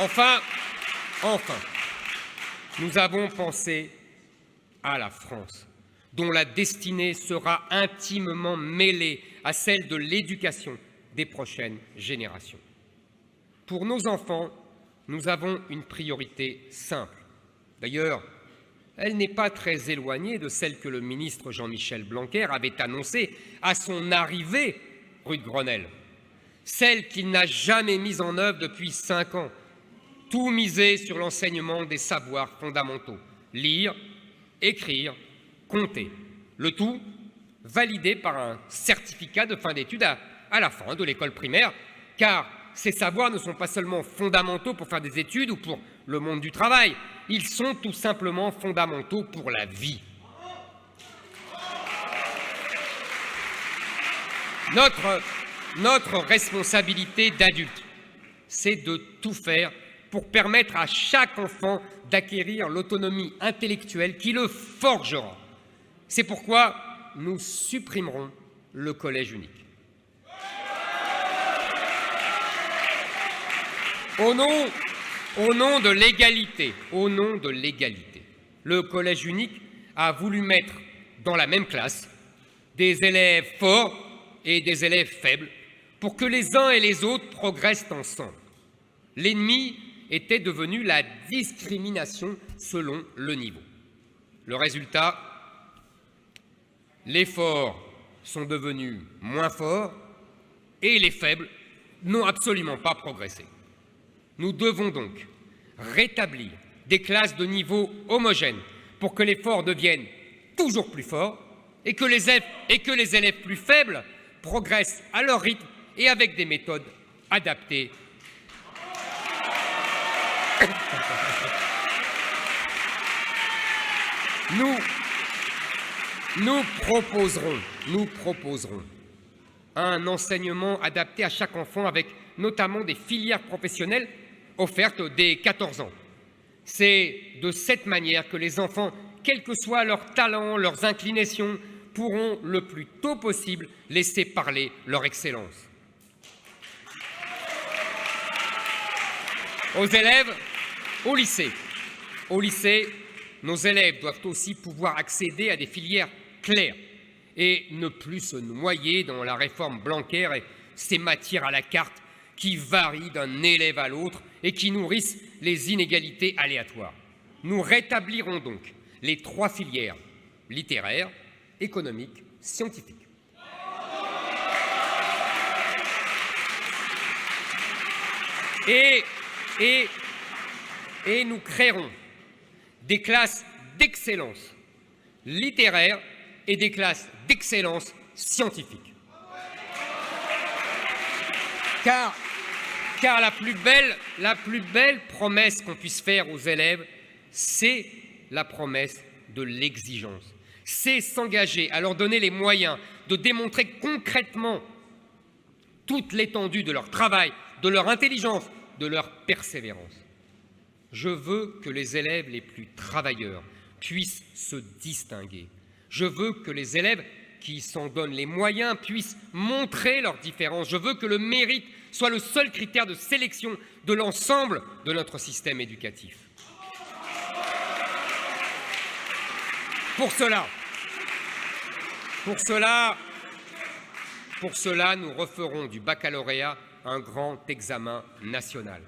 Enfin, nous avons pensé à la France, dont la destinée sera intimement mêlée à celle de l'éducation des prochaines générations. Pour nos enfants, nous avons une priorité simple. D'ailleurs, elle n'est pas très éloignée de celle que le ministre Jean-Michel Blanquer avait annoncée à son arrivée rue de Grenelle, celle qu'il n'a jamais mise en œuvre depuis 5 ans, tout miser sur l'enseignement des savoirs fondamentaux, lire, écrire, compter, le tout validé par un certificat de fin d'études à la fin de l'école primaire, car ces savoirs ne sont pas seulement fondamentaux pour faire des études ou pour le monde du travail, ils sont tout simplement fondamentaux pour la vie. Notre responsabilité d'adulte, c'est de tout faire pour permettre à chaque enfant d'acquérir l'autonomie intellectuelle qui le forgera. C'est pourquoi nous supprimerons le collège unique. Au nom de l'égalité, le collège unique a voulu mettre dans la même classe des élèves forts et des élèves faibles pour que les uns et les autres progressent ensemble. L'ennemi était devenu la discrimination selon le niveau. Le résultat, les forts sont devenus moins forts et les faibles n'ont absolument pas progressé. Nous devons donc rétablir des classes de niveau homogène pour que les forts deviennent toujours plus forts et que les élèves plus faibles progressent à leur rythme et avec des méthodes adaptées. Nous proposerons un enseignement adapté à chaque enfant avec notamment des filières professionnelles offertes dès 14 ans. C'est de cette manière que les enfants, quels que soient leurs talents, leurs inclinations, pourront le plus tôt possible laisser parler leur excellence. Aux élèves, au lycée, nos élèves doivent aussi pouvoir accéder à des filières claires et ne plus se noyer dans la réforme Blanquer et ces matières à la carte qui varient d'un élève à l'autre et qui nourrissent les inégalités aléatoires. Nous rétablirons donc les 3 filières littéraires, économiques, scientifiques. Et nous créerons des classes d'excellence littéraire et des classes d'excellence scientifique. Car la plus belle promesse qu'on puisse faire aux élèves, c'est la promesse de l'exigence. C'est s'engager à leur donner les moyens de démontrer concrètement toute l'étendue de leur travail, de leur intelligence, de leur persévérance. Je veux que les élèves les plus travailleurs puissent se distinguer. Je veux que les élèves qui s'en donnent les moyens puissent montrer leurs différences. Je veux que le mérite soit le seul critère de sélection de l'ensemble de notre système éducatif. Pour cela, nous referons du baccalauréat un grand examen national.